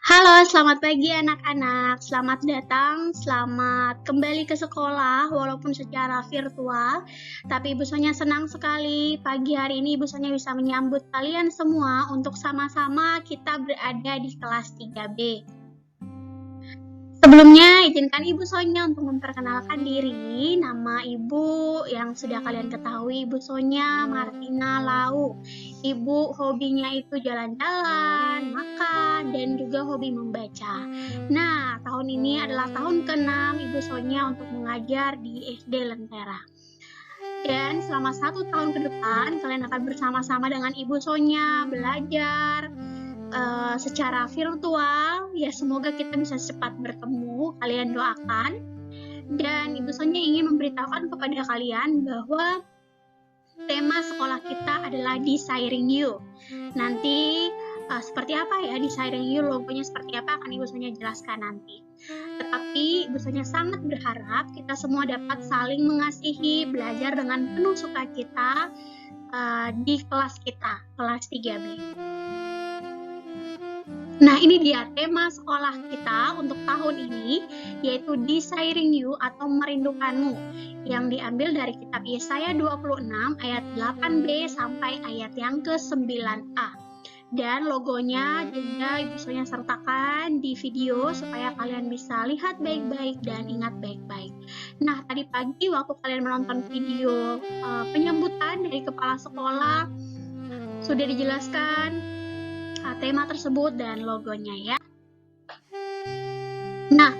Halo, selamat pagi anak-anak. Selamat datang, selamat kembali ke sekolah walaupun secara virtual. Tapi Ibu Sonya senang sekali pagi hari ini Ibu Sonya bisa menyambut kalian semua untuk sama-sama kita berada di kelas 3B. Sebelumnya, izinkan Ibu Sonya untuk memperkenalkan diri. Nama Ibu yang sudah kalian ketahui, Ibu Sonya Martina Lau. Ibu hobinya itu jalan-jalan, makan, dan juga hobi membaca. Nah, tahun ini adalah tahun ke-6 Ibu Sonya untuk mengajar di SD Lentera. Dan selama 1 tahun ke depan, kalian akan bersama-sama dengan Ibu Sonya belajar secara virtual. Ya, semoga kita bisa cepat bertemu. Kalian doakan. Dan Ibu Sonya ingin memberitahukan kepada kalian bahwa tema sekolah kita adalah Desiring You. Nanti seperti apa ya Desiring You, logonya seperti apa akan Ibu Sonya jelaskan nanti. Tetapi Ibu Sonya sangat berharap kita semua dapat saling mengasihi, belajar dengan penuh sukacita di kelas kita, kelas 3B. Nah, ini dia tema sekolah kita untuk tahun ini, yaitu Desiring You atau Merindukanmu, yang diambil dari kitab Yesaya 26 ayat 8b sampai ayat yang ke-9a. Dan logonya juga Ibu Sonya sertakan di video supaya kalian bisa lihat baik-baik dan ingat baik-baik. Nah, tadi pagi waktu kalian menonton video penyambutan dari kepala sekolah, sudah dijelaskan tema tersebut dan logonya ya. Nah,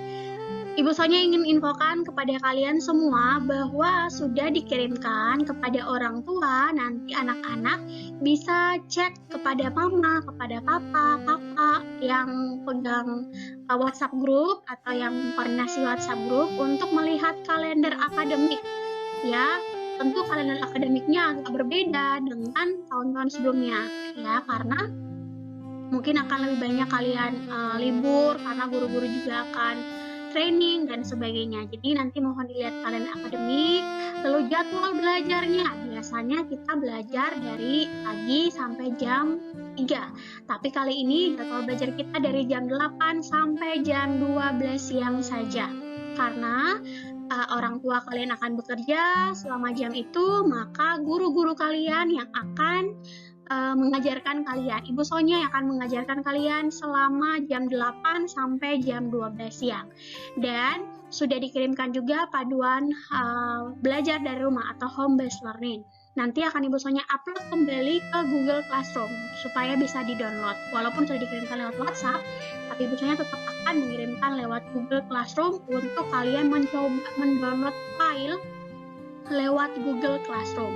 Ibu Sonya ingin infokan kepada kalian semua bahwa sudah dikirimkan kepada orang tua. Nanti anak-anak bisa cek kepada mama, kepada papa, kakak yang pegang WhatsApp group atau yang koordinasi WhatsApp group untuk melihat kalender akademik ya. Tentu kalender akademiknya agak berbeda dengan tahun-tahun sebelumnya ya, karena mungkin akan lebih banyak kalian libur karena guru-guru juga akan training dan sebagainya. Jadi nanti mohon dilihat kalender akademik. Lalu jadwal belajarnya, biasanya kita belajar dari pagi sampai jam 3. Tapi kali ini jadwal belajar kita dari jam 8 sampai jam 12 siang saja. Karena orang tua kalian akan bekerja selama jam itu, maka guru-guru kalian yang akan mengajarkan kalian. Ibu Sonya yang akan mengajarkan kalian selama jam 8 sampai jam 12 siang. Dan sudah dikirimkan juga paduan belajar dari rumah atau home based learning. Nanti akan Ibu Sonya upload kembali ke Google Classroom supaya bisa di-download. Walaupun sudah dikirimkan lewat WhatsApp, tapi Ibu Sonya tetap akan mengirimkan lewat Google Classroom untuk kalian mencoba mendownload file lewat Google Classroom.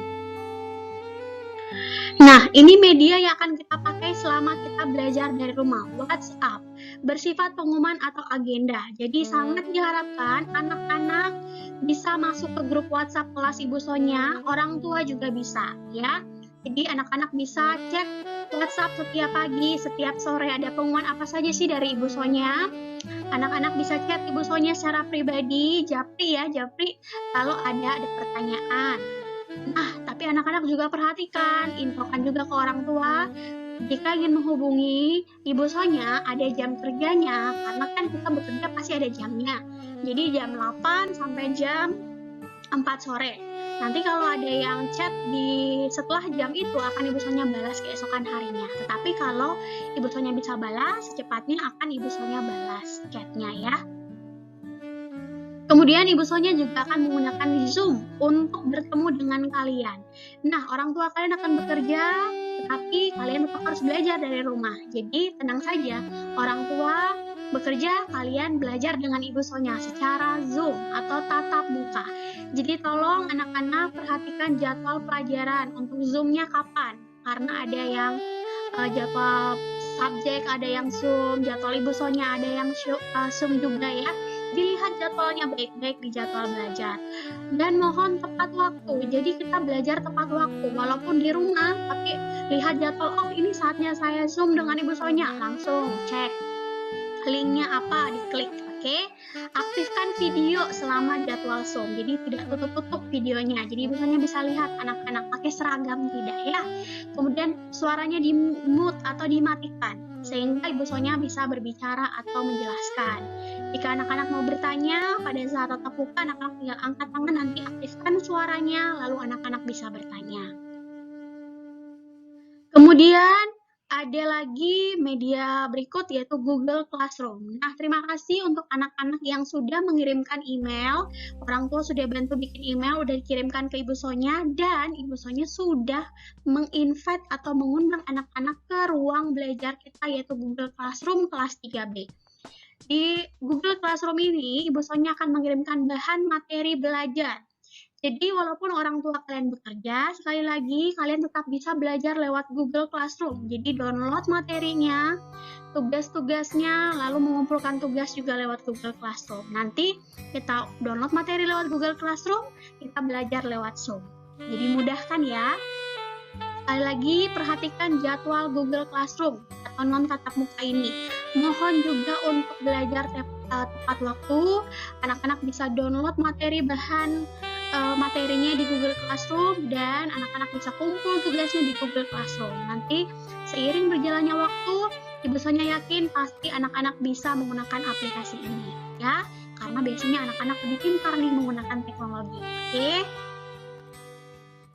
Nah, ini media yang akan kita pakai selama kita belajar dari rumah, WhatsApp, bersifat pengumuman atau agenda. Jadi sangat diharapkan anak-anak bisa masuk ke grup WhatsApp kelas Ibu Sonya, orang tua juga bisa ya. Jadi anak-anak bisa cek WhatsApp setiap pagi, setiap sore ada pengumuman apa saja sih dari Ibu Sonya. Anak-anak bisa chat Ibu Sonya secara pribadi, japri ya, japri kalau ada pertanyaan. Nah, tapi anak-anak juga perhatikan, infokan juga ke orang tua. Jika ingin menghubungi Ibu Sonya, ada jam kerjanya, karena kan kita bekerja pasti ada jamnya. Jadi jam 8 sampai jam 4 sore. Nanti kalau ada yang chat setelah jam itu akan Ibu Sonya balas keesokan harinya. Tetapi kalau Ibu Sonya bisa balas, secepatnya akan Ibu Sonya balas chatnya ya. Kemudian Ibu Sonya juga akan menggunakan Zoom untuk bertemu dengan kalian. Nah, orang tua kalian akan bekerja, tetapi kalian tetap harus belajar dari rumah. Jadi tenang saja, orang tua bekerja, kalian belajar dengan Ibu Sonya secara Zoom atau tatap muka. Jadi tolong anak-anak perhatikan jadwal pelajaran untuk Zoom-nya kapan. Karena ada yang jadwal subjek, ada yang Zoom, jadwal Ibu Sonya ada yang Zoom juga ya. Dilihat jadwalnya baik-baik di jadwal belajar. Dan mohon tepat waktu. Jadi kita belajar tepat waktu. Walaupun di rumah, tapi lihat jadwal, oh ini saatnya saya Zoom dengan Ibu Sonya. Langsung cek linknya apa, diklik. Oke? Aktifkan video selama jadwal Zoom. Jadi tidak tutup-tutup videonya. Jadi Ibu Sonya bisa lihat anak-anak pakai seragam tidak ya. Kemudian suaranya di mute atau dimatikan. sehingga Ibu Sonya bisa berbicara atau menjelaskan. Jika anak-anak mau bertanya, pada saat tatap muka anak-anak tinggal angkat tangan, nanti aktifkan suaranya, lalu anak-anak bisa bertanya. Kemudian ada lagi media berikut yaitu Google Classroom. Nah, terima kasih untuk anak-anak yang sudah mengirimkan email. Orang tua sudah bantu bikin email, udah dikirimkan ke Ibu Sonya, dan Ibu Sonya sudah menginvite atau mengundang anak-anak ke ruang belajar kita yaitu Google Classroom kelas 3B. Di Google Classroom ini, Ibu Sonya akan mengirimkan bahan materi belajar. Jadi walaupun orang tua kalian bekerja, sekali lagi kalian tetap bisa belajar lewat Google Classroom. Jadi download materinya, tugas-tugasnya, lalu mengumpulkan tugas juga lewat Google Classroom. Nanti kita download materi lewat Google Classroom, kita belajar lewat Zoom. Jadi mudah kan ya? Sekali lagi perhatikan jadwal Google Classroom atau non-tatap muka ini. Mohon juga untuk belajar tepat waktu, anak-anak bisa download materi bahan materinya di Google Classroom dan anak-anak bisa kumpul tugasnya di Google Classroom. Nanti seiring berjalannya waktu, Ibu Sonya yakin pasti anak-anak bisa menggunakan aplikasi ini, ya. Karena biasanya anak-anak lebih pintar nih menggunakan teknologi. Oke.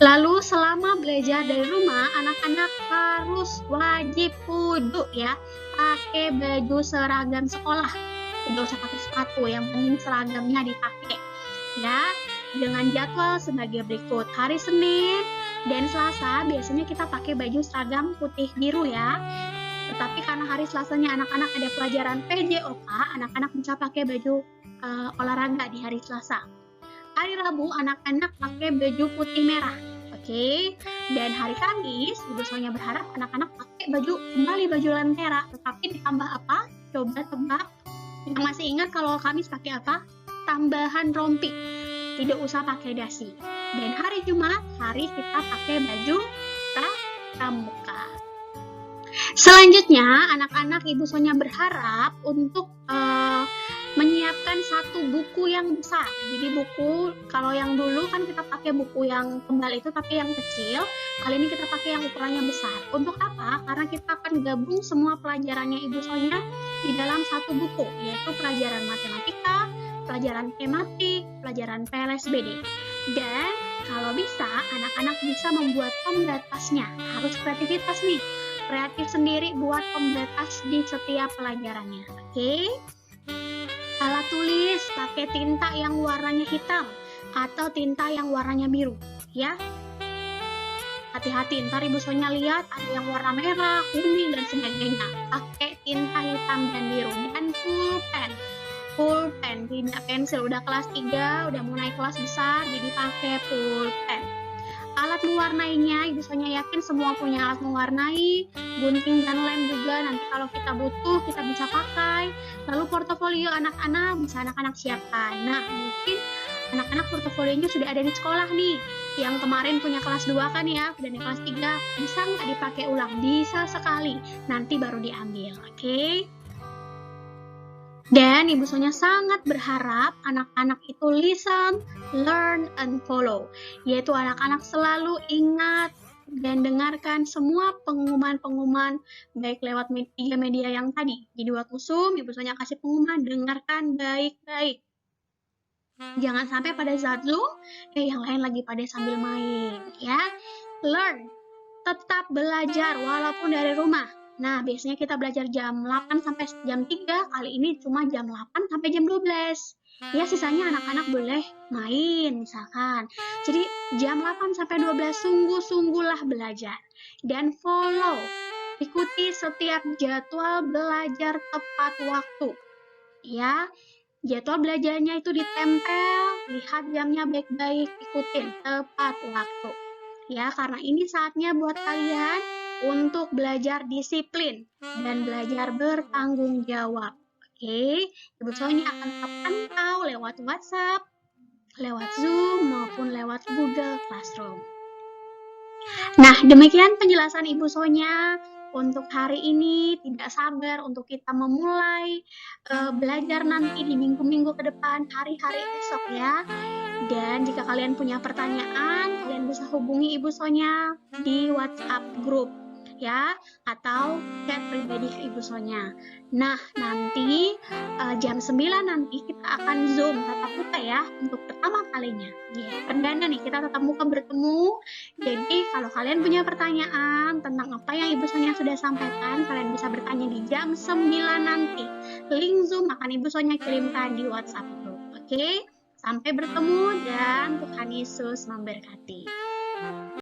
Lalu selama belajar dari rumah, anak-anak harus wajib kudu ya pakai baju seragam sekolah. Tidak usah pakai sepatu, yang penting seragamnya dipakai. Ya, dengan jadwal sebagai berikut. Hari Senin dan Selasa biasanya kita pakai baju seragam putih biru ya. Tetapi karena hari Selasanya anak-anak ada pelajaran PJOK, anak-anak bisa pakai baju olahraga di hari Selasa. Hari Rabu anak-anak pakai baju putih merah. Oke. Dan hari Kamis, Ibu Sonya berharap anak-anak pakai kembali baju lentera, tetapi ditambah apa? Coba tebak. Yang masih ingat kalau Kamis pakai apa? Tambahan rompi. Tidak usah pakai dasi. Dan hari Jumat, hari kita pakai baju pramuka. Selanjutnya, anak-anak Ibu Sonya berharap untuk menyiapkan satu buku yang besar. Jadi buku, kalau yang dulu kan kita pakai buku yang tebal itu tapi yang kecil. Kali ini kita pakai yang ukurannya besar. Untuk apa? Karena kita akan gabung semua pelajarannya Ibu Sonya di dalam satu buku, yaitu pelajaran matematika, pelajaran tematik, pelajaran PLSBD. Dan kalau bisa, anak-anak bisa membuat pembatasnya. Harus kreativitas nih. Kreatif sendiri buat pembatas di setiap pelajarannya. Oke? Alat tulis pakai tinta yang warnanya hitam atau tinta yang warnanya biru. Ya. Hati-hati, ntar Ibu Sonya lihat ada yang warna merah, kuning, dan sebagainya. Pakai tinta hitam dan biru. Dan pulpen, tidak pensil. Udah kelas 3, udah mau naik kelas besar, jadi pakai pulpen. Alat mewarnainya, Ibu Sonya yakin semua punya alat mewarnai, gunting dan lem juga, nanti kalau kita butuh, kita bisa pakai. Lalu portofolio anak-anak, bisa anak-anak siapkan. Nah, mungkin anak-anak portofolionya sudah ada di sekolah nih. Yang kemarin punya kelas 2 kan ya, dan di kelas 3, bisa nggak dipakai ulang? Bisa sekali, nanti baru diambil, oke? Dan Ibu Sonya sangat berharap anak-anak itu listen, learn, and follow. Yaitu anak-anak selalu ingat dan dengarkan semua pengumuman-pengumuman baik lewat media yang tadi. Jadi waktu Zoom, Ibu Sonya kasih pengumuman, dengarkan baik-baik. Jangan sampai pada saat Zoom, yang lain lagi pada sambil main. Ya, learn, tetap belajar walaupun dari rumah. Nah, biasanya kita belajar jam 8 sampai jam 3, kali ini cuma jam 8 sampai jam 12. Ya, sisanya anak-anak boleh main misalkan. Jadi, jam 8 sampai 12 sungguh-sungguhlah belajar. Dan follow, ikuti setiap jadwal belajar tepat waktu. Ya, jadwal belajarnya itu ditempel, lihat jamnya baik-baik, ikutin tepat waktu. Ya, karena ini saatnya buat kalian untuk belajar disiplin dan belajar bertanggung jawab. Oke, Ibu Sonya akan tetap pantau lewat WhatsApp, lewat Zoom, maupun lewat Google Classroom. Nah, demikian penjelasan Ibu Sonya untuk hari ini. Tidak sabar untuk kita memulai belajar nanti di minggu-minggu ke depan, hari-hari esok ya. Dan jika kalian punya pertanyaan, kalian bisa hubungi Ibu Sonya di WhatsApp group. ya, atau chat pribadi ke Ibu Sonya. Nah, nanti jam 9 nanti kita akan Zoom tatap muka ya untuk pertama kalinya. Perdana nih kita tatap muka bertemu. Jadi kalau kalian punya pertanyaan tentang apa yang Ibu Sonya sudah sampaikan, kalian bisa bertanya di jam 9 nanti. Link Zoom akan Ibu Sonya kirimkan di WhatsApp group. Oke? Sampai bertemu dan Tuhan Yesus memberkati.